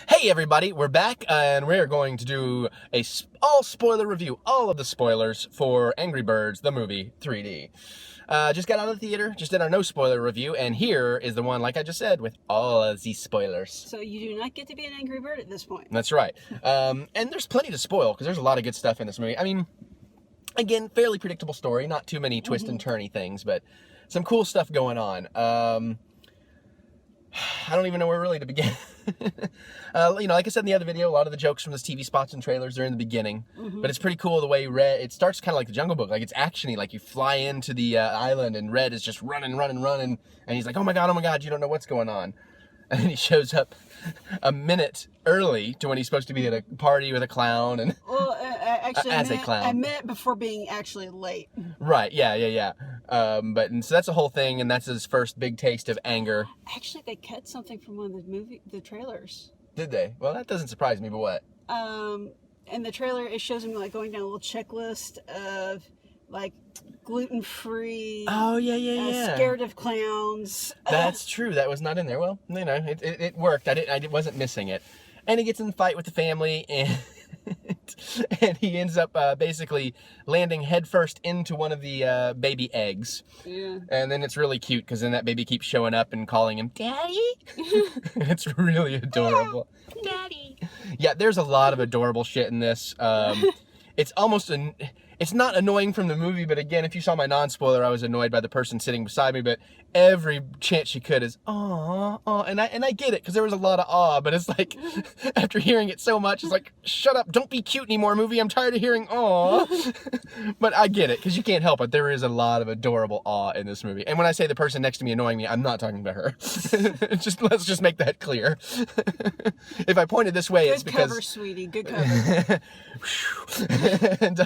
Hey everybody, we're back and we're going to do a all spoiler review, all of the spoilers for Angry Birds, the movie 3D. Just got out of the theater, just did our no spoiler review, and here is the one, like I just said, with all of the spoilers. So you do not get to be an Angry Bird at this point. That's right. And there's plenty to spoil, because there's a lot of good stuff in this movie. I mean, again, fairly predictable story, not too many twist and turny things, but some cool stuff going on. I don't even know where really to begin. Like I said in the other video, a lot of the jokes from this TV spots and trailers are in the beginning, but it's pretty cool the way Red, it starts kind of like the Jungle Book, like it's actiony, like you fly into the island and Red is just running, and he's like, oh my god, you don't know what's going on. And then he shows up a minute early to when he's supposed to be at a party with a clown. And Well, actually, a clown. I meant before being actually late. Right, yeah. And so that's the whole thing, and that's his first big taste of anger. Actually, they cut something from one of the trailers. Did they? Well, that doesn't surprise me, but what? In the trailer, it shows him like going down a little checklist of like gluten-free. Oh, yeah. Scared of clowns. That's true. That was not in there. Well, it worked. I wasn't missing it. And he gets in a fight with the family, and he ends up basically landing headfirst into one of the baby eggs. Yeah. And then it's really cute, because then that baby keeps showing up and calling him Daddy. It's really adorable. Daddy. Yeah, there's a lot of adorable shit in this. It's not annoying from the movie, but again, if you saw my non-spoiler, I was annoyed by the person sitting beside me, but every chance she could is, aw, and I get it, because there was a lot of aw, but it's like, after hearing it so much, it's like, shut up, don't be cute anymore, movie, I'm tired of hearing aw. But I get it, because you can't help it, there is a lot of adorable aw in this movie, and when I say the person next to me annoying me, I'm not talking about her. Let's just make that clear. If I pointed this way, it's because... Good cover, sweetie, good cover. And,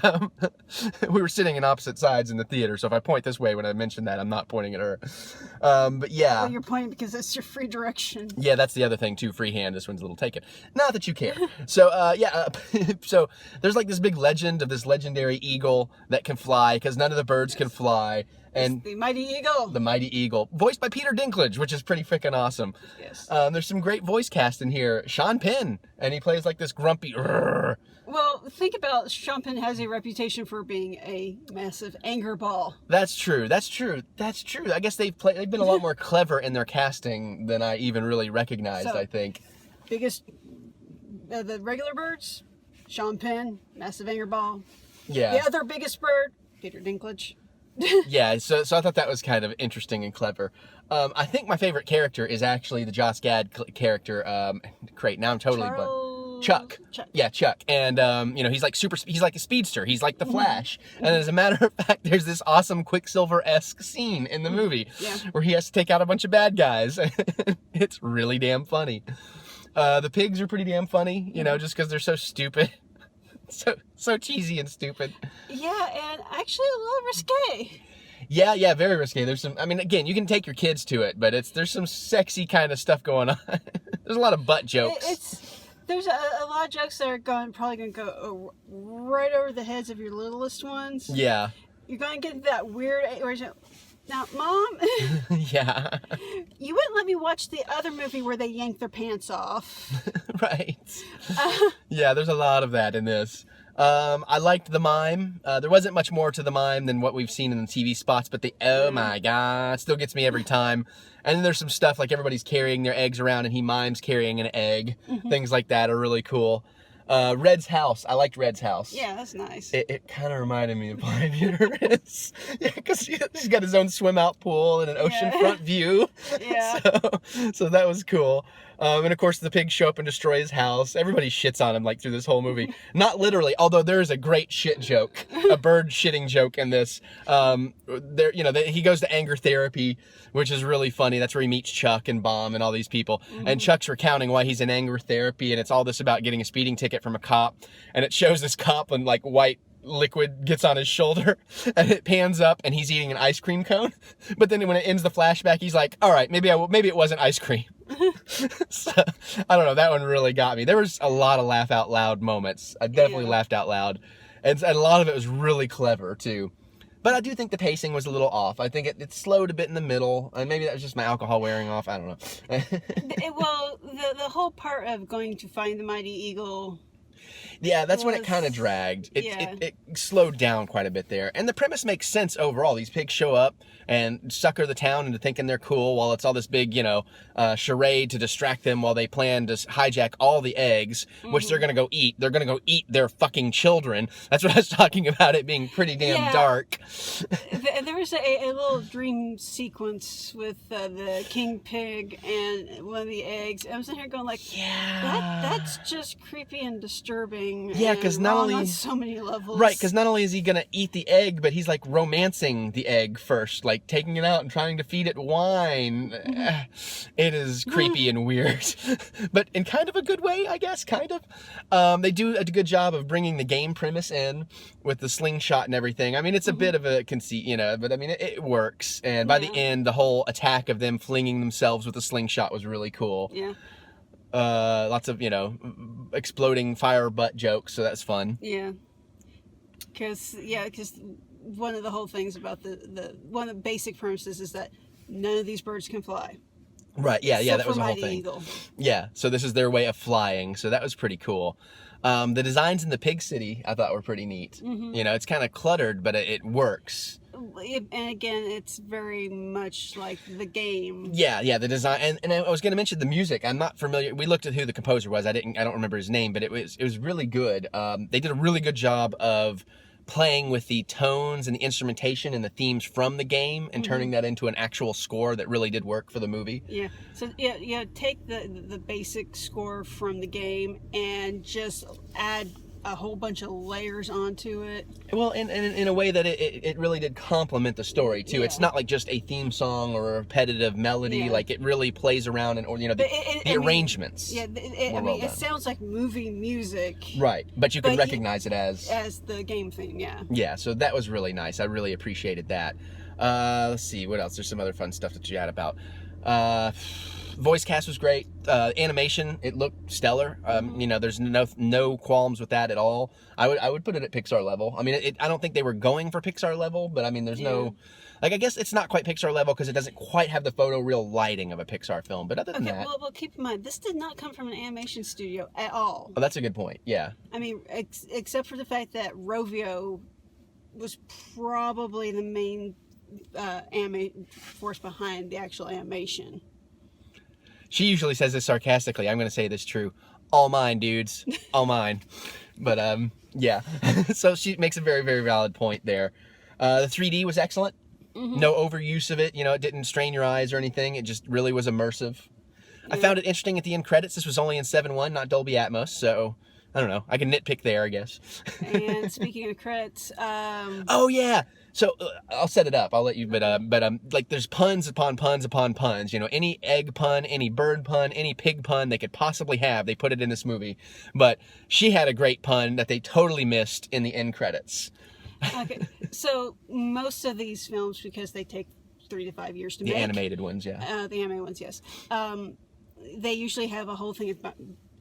we were sitting in opposite sides in the theater, so if I point this way when I mention that, I'm not pointing at her. But yeah. Well, you're pointing because that's your free direction. Yeah, that's the other thing too, freehand. This one's a little taken. Not that you care. So, so there's like this big legend of this legendary eagle that can fly, because none of the birds can fly. And it's the Mighty Eagle. The Mighty Eagle, voiced by Peter Dinklage, which is pretty freaking awesome. Yes. There's some great voice cast in here. Sean Penn, and he plays like this grumpy... Well, think about Sean Penn has a reputation for being a massive anger ball. That's true. I guess they've been a lot more clever in their casting than I even really recognized, I think. Biggest, the regular birds, Sean Penn, massive anger ball. Yeah. The other biggest bird, Peter Dinklage. Yeah, so I thought that was kind of interesting and clever. I think my favorite character is actually the Joss Gad character. Great, now I'm totally Chuck. Yeah, Chuck. And, he's like a speedster. He's like the Flash. And as a matter of fact, there's this awesome Quicksilver-esque scene in the movie where he has to take out a bunch of bad guys. It's really damn funny. The pigs are pretty damn funny, just because they're so stupid. So cheesy and stupid. Yeah, and actually a little risque. Yeah, very risque. There's some, again, you can take your kids to it, but there's some sexy kind of stuff going on. There's a lot of butt jokes. There's a lot of jokes that are probably going to go right over the heads of your littlest ones. Yeah. You're going to get that weird... Now, Mom... Yeah. You wouldn't let me watch the other movie where they yank their pants off. Right. Yeah, there's a lot of that in this. I liked the mime. There wasn't much more to the mime than what we've seen in the TV spots, but oh my god, still gets me every time. And then there's some stuff like everybody's carrying their eggs around and he mimes carrying an egg. Things like that are really cool. Red's house. I liked Red's house. Yeah, that's nice. It kind of reminded me of Blind Red's. Yeah, because he's got his own swim out pool and an oceanfront view. Yeah. So that was cool. And of course the pigs show up and destroy his house. Everybody shits on him like through this whole movie. Not literally, although there is a great shit joke, a bird shitting joke in this. He goes to anger therapy, which is really funny. That's where he meets Chuck and Bomb and all these people. And Chuck's recounting why he's in anger therapy, and it's all this about getting a speeding ticket from a cop. And it shows this cop in like white liquid gets on his shoulder, and it pans up and he's eating an ice cream cone. But then when it ends the flashback, he's like, all right, maybe it wasn't ice cream. So, I don't know, that one really got me. There was a lot of laugh out loud moments. I definitely laughed out loud, and a lot of it was really clever too. But I do think the pacing was a little off. I think it slowed a bit in the middle, and maybe that was just my alcohol wearing off. I don't know. Well, the whole part of going to find the mighty eagle. Yeah, that's when it kind of dragged. It slowed down quite a bit there. And the premise makes sense overall. These pigs show up and sucker the town into thinking they're cool while it's all this big, charade to distract them while they plan to hijack all the eggs, which they're going to go eat. They're going to go eat their fucking children. That's what I was talking about, it being pretty damn dark. There was a little dream sequence with the king pig and one of the eggs. I was sitting here going like, that's just creepy and disturbing. Yeah, because not only on so many levels. Right, because not only is he gonna eat the egg, but he's like romancing the egg first, like taking it out and trying to feed it wine. It is creepy and weird, but in kind of a good way, I guess. Kind of. They do a good job of bringing the game premise in with the slingshot and everything. I mean, it's a bit of a conceit, but I mean, it works. And by the end, the whole attack of them flinging themselves with a slingshot was really cool. Yeah. Lots of exploding fire butt jokes, so that's fun. Yeah, because one of the whole things about the one of the basic premises is that none of these birds can fly. Right. Yeah. That was the whole thing. Eagle. Yeah. So this is their way of flying. So that was pretty cool. The designs in the pig city I thought were pretty neat. It's kind of cluttered, but it works. And again, it's very much like the game. Yeah, the design, and I was going to mention the music. I'm not familiar. We looked at who the composer was. I don't remember his name, but it was really good. They did a really good job of playing with the tones and the instrumentation and the themes from the game and turning that into an actual score that really did work for the movie. Yeah. So take the basic score from the game and just add a whole bunch of layers onto it. Well, in a way that it really did complement the story too. It's not like just a theme song or a repetitive melody. Like it really plays around and the arrangements. Yeah, it sounds like movie music. Right, but you can recognize it as the game theme. Yeah. Yeah, so that was really nice. I really appreciated that. Let's see what else. There's some other fun stuff to chat about. Voice cast was great. Animation, it looked stellar. There's no qualms with that at all. I would put it at Pixar level. I mean, I don't think they were going for Pixar level, but I mean, there's no, I guess it's not quite Pixar level because it doesn't quite have the photoreal lighting of a Pixar film. But other than that, well, keep in mind this did not come from an animation studio at all. Oh, that's a good point. Yeah. I mean, except for the fact that Rovio was probably the main force behind the actual animation. She usually says this sarcastically. I'm going to say this true. All mine, dudes. All mine. But, yeah. So she makes a very, very valid point there. The 3D was excellent. No overuse of it. It didn't strain your eyes or anything. It just really was immersive. Yeah. I found it interesting at the end credits. This was only in 7.1, not Dolby Atmos. So, I don't know. I can nitpick there, I guess. And speaking of credits... Oh, yeah. So I'll set it up. I'll let you, but like there's puns upon puns upon puns. Any egg pun, any bird pun, any pig pun they could possibly have, they put it in this movie. But she had a great pun that they totally missed in the end credits. Okay, so most of these films, because they take 3 to 5 years to make. The animated ones, yeah. The animated ones, yes. They usually have a whole thing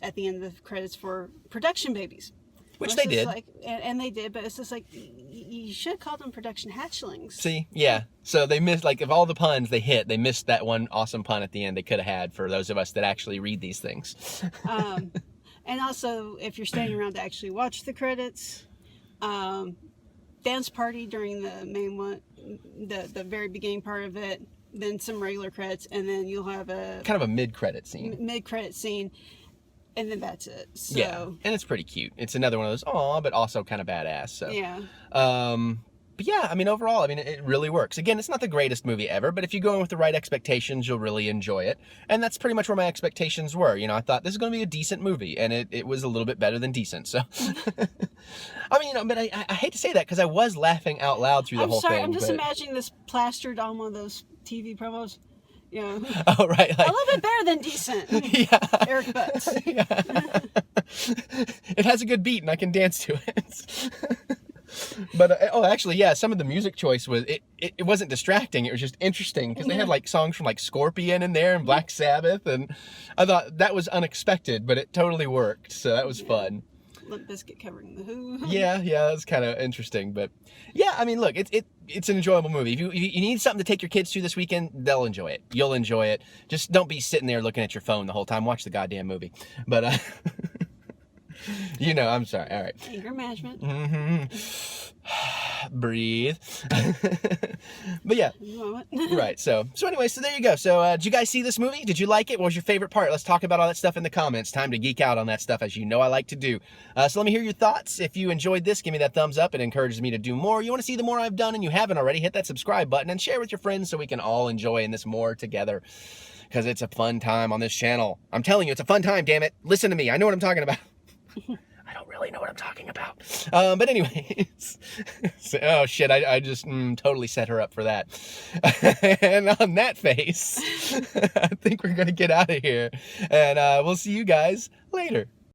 at the end of the credits for production babies. Which they did. And they did, but it's just like, you should have called them production hatchlings. See? Yeah. So they missed, like, of all the puns they hit, they missed that one awesome pun at the end they could have had for those of us that actually read these things. And also, if you're staying around to actually watch the credits, dance party during the main one, the very beginning part of it, then some regular credits, and then you'll have a... kind of a mid-credit scene. Mid-credit scene. And then that's it. So. Yeah, and it's pretty cute. It's another one of those, aw, but also kind of badass. So. Yeah. But yeah, I mean, overall, I mean, it really works. Again, it's not the greatest movie ever, but if you go in with the right expectations, you'll really enjoy it. And that's pretty much where my expectations were. I thought this is going to be a decent movie, and it was a little bit better than decent. So, I mean, but I hate to say that because I was laughing out loud through the whole thing. I'm just imagining this plastered on one of those TV promos. Oh, right. Like, a little bit better than decent. Yeah. Eric Butts. Yeah. It has a good beat and I can dance to it. But, actually, yeah, some of the music choice was, it wasn't distracting. It was just interesting because they had like songs from like Scorpion in there and Black Sabbath. And I thought that was unexpected, but it totally worked. So that was fun. Limp Bizkit covering the Who. Yeah, that's kind of interesting, but yeah, I mean, look, it's an enjoyable movie. If you need something to take your kids to this weekend, they'll enjoy it. You'll enjoy it. Just don't be sitting there looking at your phone the whole time. Watch the goddamn movie. But I'm sorry. All right. Anger management. Breathe. But yeah. Right. So anyway, so there you go. So did you guys see this movie? Did you like it? What was your favorite part? Let's talk about all that stuff in the comments. Time to geek out on that stuff, as you know I like to do. So let me hear your thoughts. If you enjoyed this, give me that thumbs up. It encourages me to do more. You want to see the more I've done and you haven't already, hit that subscribe button and share with your friends so we can all enjoy in this more together. Because it's a fun time on this channel. I'm telling you, it's a fun time, damn it. Listen to me. I know what I'm talking about. I don't really know what I'm talking about. But anyways. Oh, shit. I just totally set her up for that. And on that face, I think we're going to get out of here. And we'll see you guys later.